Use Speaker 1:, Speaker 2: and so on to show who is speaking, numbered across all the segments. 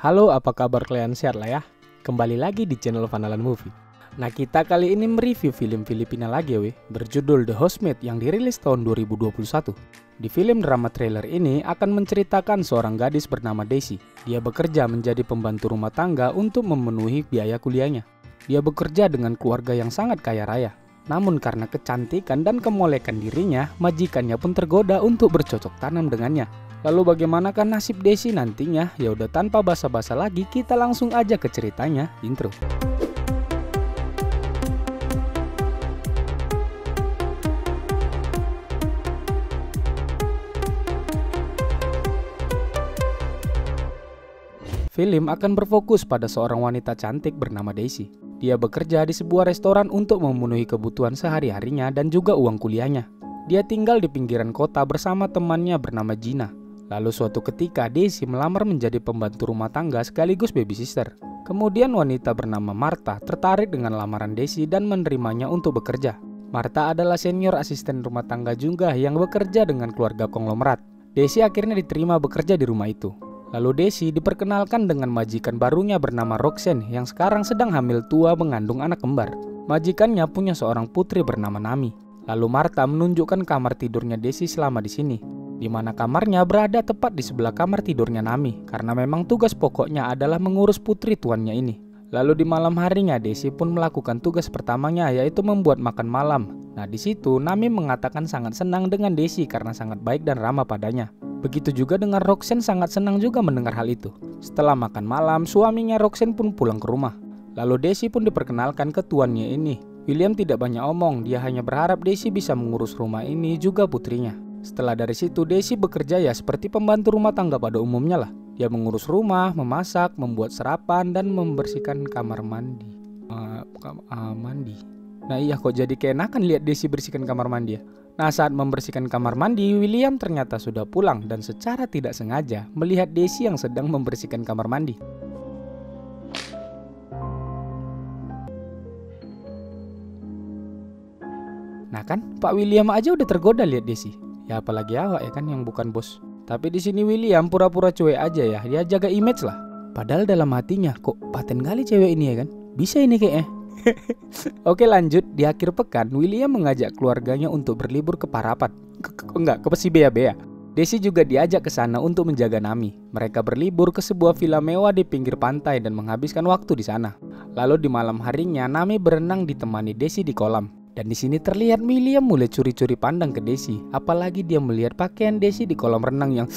Speaker 1: Halo, apa kabar kalian? Sehat lah ya? Kembali lagi di channel Fanalan Movie. Nah, kita kali ini mereview film Filipina lagi ya, berjudul The Housemaid yang dirilis tahun 2021. Di film drama trailer ini akan menceritakan seorang gadis bernama Daisy. Dia bekerja menjadi pembantu rumah tangga untuk memenuhi biaya kuliahnya. Dia bekerja dengan keluarga yang sangat kaya raya. Namun karena kecantikan dan kemolekan dirinya, majikannya pun tergoda untuk bercocok tanam dengannya. Lalu bagaimanakah nasib Daisy nantinya? Ya udah, tanpa basa-basa lagi, kita langsung aja ke ceritanya. Intro. Film akan berfokus pada seorang wanita cantik bernama Daisy. Dia bekerja di sebuah restoran untuk memenuhi kebutuhan sehari-harinya dan juga uang kuliahnya. Dia tinggal di pinggiran kota bersama temannya bernama Gina. Lalu suatu ketika Daisy melamar menjadi pembantu rumah tangga sekaligus babysitter. Kemudian wanita bernama Martha tertarik dengan lamaran Daisy dan menerimanya untuk bekerja. Martha adalah senior asisten rumah tangga juga yang bekerja dengan keluarga konglomerat. Daisy akhirnya diterima bekerja di rumah itu. Lalu Daisy diperkenalkan dengan majikan barunya bernama Roxanne yang sekarang sedang hamil tua mengandung anak kembar. Majikannya punya seorang putri bernama Nami. Lalu Martha menunjukkan kamar tidurnya Daisy selama di sini, di mana kamarnya berada tepat di sebelah kamar tidurnya Nami, karena memang tugas pokoknya adalah mengurus putri tuannya ini. Lalu di malam harinya Daisy pun melakukan tugas pertamanya, yaitu membuat makan malam. Nah, di situ Nami mengatakan sangat senang dengan Daisy karena sangat baik dan ramah padanya. Begitu juga dengan Roxanne, sangat senang juga mendengar hal itu. Setelah makan malam, suaminya Roxanne pun pulang ke rumah. Lalu Daisy pun diperkenalkan ke tuannya ini. William tidak banyak omong, dia hanya berharap Daisy bisa mengurus rumah ini juga putrinya. Setelah dari situ Daisy bekerja ya seperti pembantu rumah tangga pada umumnya lah. Dia mengurus rumah, memasak, membuat sarapan, dan membersihkan kamar mandi. Nah iya, kok jadi keenakan lihat Daisy bersihkan kamar mandi ya. Nah, saat membersihkan kamar mandi, William ternyata sudah pulang dan secara tidak sengaja melihat Daisy yang sedang membersihkan kamar mandi. Nah kan, Pak William aja udah tergoda lihat Daisy. Ya apalagi awak ya kan yang bukan bos. Tapi di sini William pura-pura cuek aja ya, dia jaga image lah. Padahal dalam hatinya, kok paten kali cewek ini ya kan? Bisa ini kayaknya. Oke, lanjut. Di akhir pekan, William mengajak keluarganya untuk berlibur ke Parapat. Ke Pesibea-bea. Daisy juga diajak ke sana untuk menjaga Nami. Mereka berlibur ke sebuah villa mewah di pinggir pantai dan menghabiskan waktu di sana. Lalu di malam harinya, Nami berenang ditemani Daisy di kolam. Dan di sini terlihat William mulai curi-curi pandang ke Daisy. Apalagi dia melihat pakaian Daisy di kolam renang yang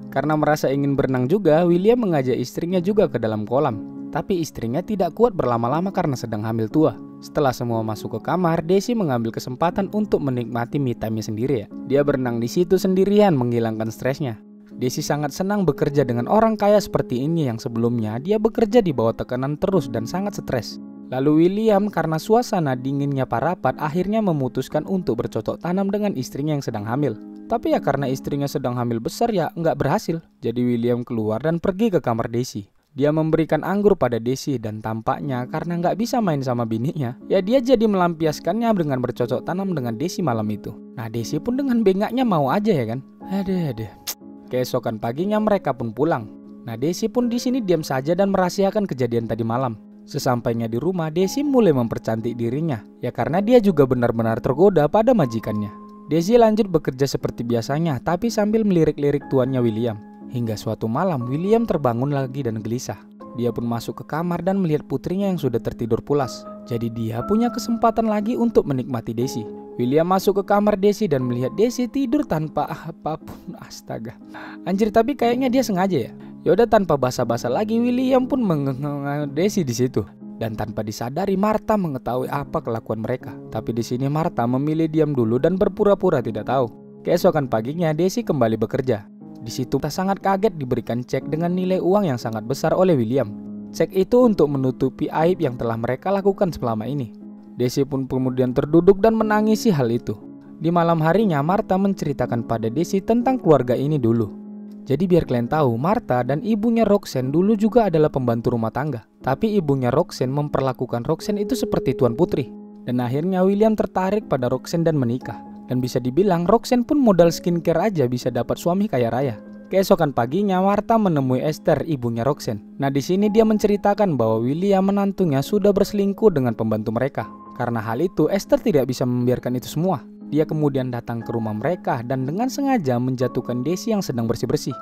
Speaker 1: Karena merasa ingin berenang juga, William mengajak istrinya juga ke dalam kolam. Tapi istrinya tidak kuat berlama-lama karena sedang hamil tua. Setelah semua masuk ke kamar, Daisy mengambil kesempatan untuk menikmati me time-nya sendiri ya. Dia berenang di situ sendirian menghilangkan stresnya. Daisy sangat senang bekerja dengan orang kaya seperti ini yang sebelumnya dia bekerja di bawah tekanan terus dan sangat stres. Lalu William karena suasana dinginnya Parapat akhirnya memutuskan untuk bercocok tanam dengan istrinya yang sedang hamil. Tapi ya karena istrinya sedang hamil besar ya nggak berhasil. Jadi William keluar dan pergi ke kamar Daisy. Dia memberikan anggur pada Daisy dan tampaknya karena nggak bisa main sama bininya, ya dia jadi melampiaskannya dengan bercocok tanam dengan Daisy malam itu. Nah, Daisy pun dengan bengaknya mau aja ya kan. Aduh. Keesokan paginya mereka pun pulang. Nah, Daisy pun di sini diam saja dan merahasiakan kejadian tadi malam. Sesampainya di rumah, Daisy mulai mempercantik dirinya, ya karena dia juga benar-benar tergoda pada majikannya. Daisy lanjut bekerja seperti biasanya, tapi sambil melirik-lirik tuannya William. Hingga suatu malam, William terbangun lagi dan gelisah. Dia pun masuk ke kamar dan melihat putrinya yang sudah tertidur pulas. Jadi dia punya kesempatan lagi untuk menikmati Daisy. William masuk ke kamar Daisy dan melihat Daisy tidur tanpa apapun. Astaga. Anjir, tapi kayaknya dia sengaja ya. Yaudah, tanpa basa-basa lagi, William pun mengengeng Daisy di situ. Dan tanpa disadari, Martha mengetahui apa kelakuan mereka. Tapi di sini Martha memilih diam dulu dan berpura-pura tidak tahu. Keesokan paginya, Daisy kembali bekerja. Di situ tak sangat kaget diberikan cek dengan nilai uang yang sangat besar oleh William. Cek itu untuk menutupi aib yang telah mereka lakukan selama ini. Daisy pun kemudian terduduk dan menangisi hal itu. Di malam harinya, Martha menceritakan pada Daisy tentang keluarga ini dulu. Jadi biar kalian tahu, Martha dan ibunya Roxanne dulu juga adalah pembantu rumah tangga. Tapi ibunya Roxanne memperlakukan Roxanne itu seperti tuan putri. Dan akhirnya William tertarik pada Roxanne dan menikah. Dan bisa dibilang Roxanne pun modal skincare aja bisa dapat suami kaya raya. Keesokan paginya Martha menemui Esther, ibunya Roxanne. Nah di sini dia menceritakan bahwa William menantunya sudah berselingkuh dengan pembantu mereka. Karena hal itu Esther tidak bisa membiarkan itu semua. Dia kemudian datang ke rumah mereka dan dengan sengaja menjatuhkan Daisy yang sedang bersih-bersih.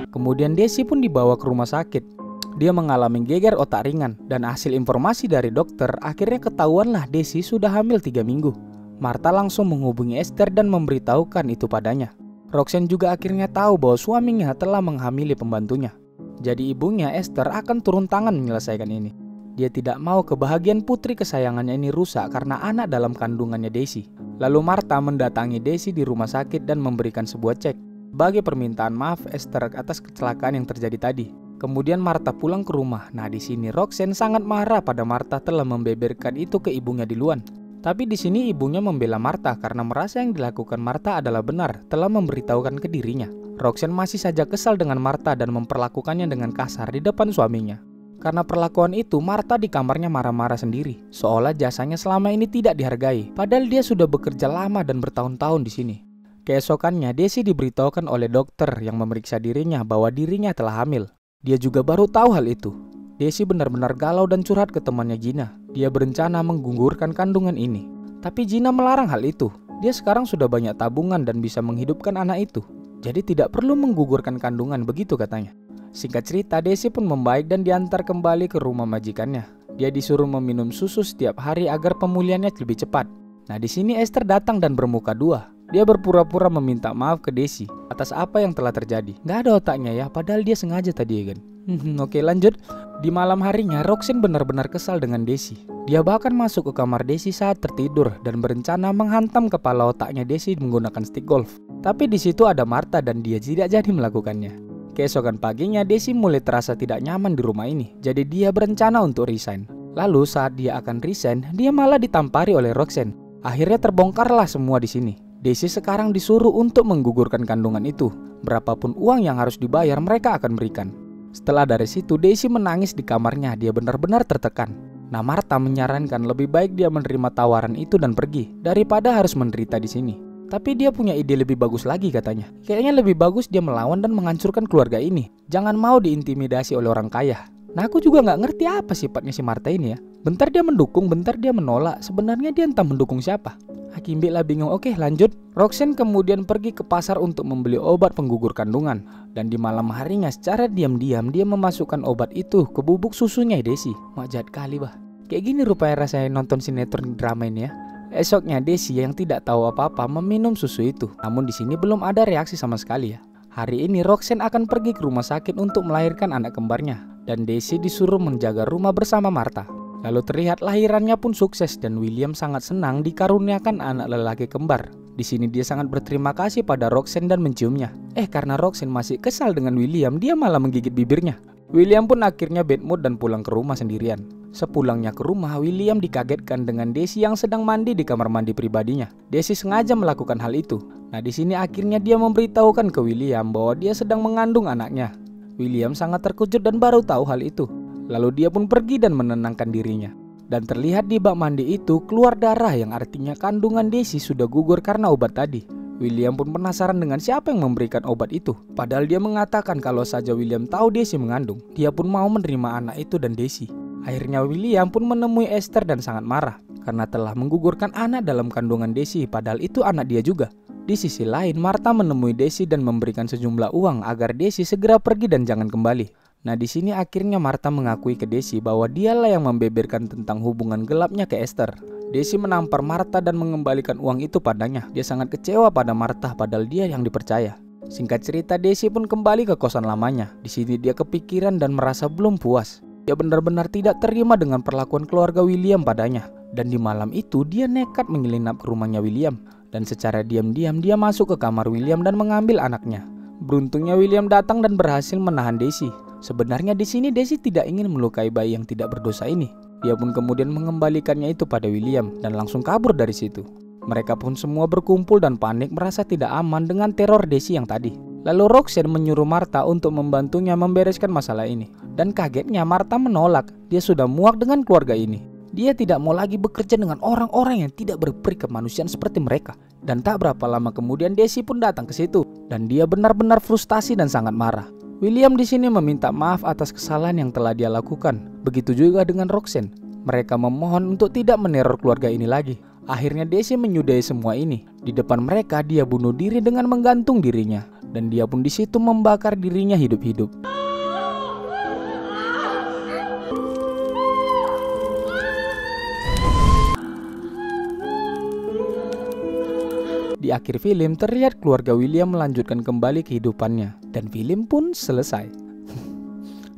Speaker 1: Kemudian Daisy pun dibawa ke rumah sakit. Dia mengalami geger otak ringan dan hasil informasi dari dokter akhirnya ketahuanlah Daisy sudah hamil 3 minggu. Martha langsung menghubungi Esther dan memberitahukan itu padanya. Roxanne juga akhirnya tahu bahwa suaminya telah menghamili pembantunya. Jadi ibunya Esther akan turun tangan menyelesaikan ini. Dia tidak mau kebahagiaan putri kesayangannya ini rusak karena anak dalam kandungannya Daisy. Lalu Martha mendatangi Daisy di rumah sakit dan memberikan sebuah cek sebagai permintaan maaf Esther atas kecelakaan yang terjadi tadi. Kemudian Martha pulang ke rumah. Nah di sini Roxanne sangat marah pada Martha telah membeberkan itu ke ibunya duluan. Tapi di sini ibunya membela Martha karena merasa yang dilakukan Martha adalah benar, telah memberitahukan ke dirinya. Roxanne masih saja kesal dengan Martha dan memperlakukannya dengan kasar di depan suaminya. Karena perlakuan itu, Martha di kamarnya marah-marah sendiri, seolah jasanya selama ini tidak dihargai, padahal dia sudah bekerja lama dan bertahun-tahun di sini. Keesokannya, Daisy diberitahukan oleh dokter yang memeriksa dirinya bahwa dirinya telah hamil. Dia juga baru tahu hal itu. Daisy benar-benar galau dan curhat ke temannya Gina. Dia berencana menggugurkan kandungan ini. Tapi Gina melarang hal itu. Dia sekarang sudah banyak tabungan dan bisa menghidupkan anak itu. Jadi tidak perlu menggugurkan kandungan, begitu katanya. Singkat cerita, Daisy pun membaik dan diantar kembali ke rumah majikannya. Dia disuruh meminum susu setiap hari agar pemulihannya lebih cepat. Nah di sini Esther datang dan bermuka dua. Dia berpura-pura meminta maaf ke Daisy atas apa yang telah terjadi. Gak ada otaknya ya, padahal dia sengaja tadi ya kan. Oke lanjut. Di malam harinya Roxanne benar-benar kesal dengan Daisy. Dia bahkan masuk ke kamar Daisy saat tertidur dan berencana menghantam kepala otaknya Daisy menggunakan stick golf. Tapi di situ ada Martha dan dia tidak jadi melakukannya. Keesokan paginya Daisy mulai terasa tidak nyaman di rumah ini. Jadi dia berencana untuk resign. Lalu saat dia akan resign, dia malah ditampari oleh Roxanne. Akhirnya terbongkarlah semua di sini. Daisy sekarang disuruh untuk menggugurkan kandungan itu. Berapapun uang yang harus dibayar mereka akan berikan. Setelah dari situ Daisy menangis di kamarnya. Dia benar-benar tertekan. Nah Martha menyarankan lebih baik dia menerima tawaran itu dan pergi daripada harus menderita di sini. Tapi dia punya ide lebih bagus lagi katanya. Kayaknya lebih bagus dia melawan dan menghancurkan keluarga ini. Jangan mau diintimidasi oleh orang kaya. Nah aku juga gak ngerti apa sifatnya si Martha ini ya. Bentar dia mendukung, bentar dia menolak. Sebenarnya dia entah mendukung siapa. Kimbi lah bingung. Oke lanjut. Roxanne kemudian pergi ke pasar untuk membeli obat penggugur kandungan. Dan di malam harinya secara diam-diam dia memasukkan obat itu ke bubuk susunya Daisy. Mak jahat kali bah. Kayak gini rupanya rasanya nonton sinetron drama ini ya. Esoknya Daisy yang tidak tahu apa-apa meminum susu itu. Namun di sini belum ada reaksi sama sekali ya. Hari ini Roxanne akan pergi ke rumah sakit untuk melahirkan anak kembarnya. Dan Daisy disuruh menjaga rumah bersama Martha. Lalu terlihat lahirannya pun sukses dan William sangat senang dikaruniakan anak lelaki kembar. Di sini dia sangat berterima kasih pada Roxanne dan menciumnya. Karena Roxanne masih kesal dengan William, dia malah menggigit bibirnya. William pun akhirnya bad mood dan pulang ke rumah sendirian. Sepulangnya ke rumah, William dikagetkan dengan Daisy yang sedang mandi di kamar mandi pribadinya. Daisy sengaja melakukan hal itu. Nah di sini akhirnya dia memberitahukan ke William bahwa dia sedang mengandung anaknya. William sangat terkejut dan baru tahu hal itu. Lalu dia pun pergi dan menenangkan dirinya. Dan terlihat di bak mandi itu keluar darah yang artinya kandungan Daisy sudah gugur karena obat tadi. William pun penasaran dengan siapa yang memberikan obat itu. Padahal dia mengatakan kalau saja William tahu Daisy mengandung, dia pun mau menerima anak itu dan Daisy. Akhirnya William pun menemui Esther dan sangat marah karena telah menggugurkan anak dalam kandungan Daisy, padahal itu anak dia juga. Di sisi lain, Martha menemui Daisy dan memberikan sejumlah uang agar Daisy segera pergi dan jangan kembali. Nah di sini akhirnya Martha mengakui ke Daisy bahwa dialah yang membeberkan tentang hubungan gelapnya ke Esther. Daisy menampar Martha dan mengembalikan uang itu padanya. Dia sangat kecewa pada Martha padahal dia yang dipercaya. Singkat cerita Daisy pun kembali ke kosan lamanya. Di sini dia kepikiran dan merasa belum puas. Dia benar-benar tidak terima dengan perlakuan keluarga William padanya. Dan di malam itu dia nekat menyelinap ke rumahnya William. Dan secara diam-diam dia masuk ke kamar William dan mengambil anaknya. Beruntungnya William datang dan berhasil menahan Daisy. Sebenarnya di sini Daisy tidak ingin melukai bayi yang tidak berdosa ini. Dia pun kemudian mengembalikannya itu pada William dan langsung kabur dari situ. Mereka pun semua berkumpul dan panik merasa tidak aman dengan teror Daisy yang tadi. Lalu Roxanne menyuruh Martha untuk membantunya membereskan masalah ini. Dan kagetnya Martha menolak. Dia sudah muak dengan keluarga ini. Dia tidak mau lagi bekerja dengan orang-orang yang tidak berperi kemanusiaan seperti mereka. Dan tak berapa lama kemudian Daisy pun datang ke situ dan dia benar-benar frustasi dan sangat marah. William di sini meminta maaf atas kesalahan yang telah dia lakukan. Begitu juga dengan Roxanne. Mereka memohon untuk tidak meneror keluarga ini lagi. Akhirnya Daisy menyudahi semua ini. Di depan mereka dia bunuh diri dengan menggantung dirinya dan dia pun di situ membakar dirinya hidup-hidup. Di akhir film terlihat keluarga William melanjutkan kembali kehidupannya dan film pun selesai.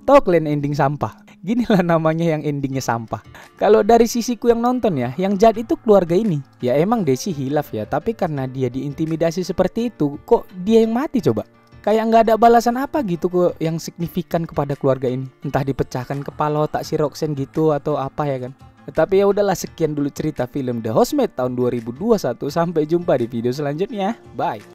Speaker 1: Tahu kalian ending sampah? Ginilah namanya yang endingnya sampah. Kalau dari sisiku yang nonton ya, yang jahat itu keluarga ini. Ya emang Daisy hilaf ya, tapi karena dia diintimidasi seperti itu, kok dia yang mati coba? Kayak nggak ada balasan apa gitu kok yang signifikan kepada keluarga ini. Entah dipecahkan kepala otak si Roxanne gitu atau apa ya kan. Tapi ya udahlah, sekian dulu cerita film The Housemaid tahun 2021. Sampai jumpa di video selanjutnya. Bye.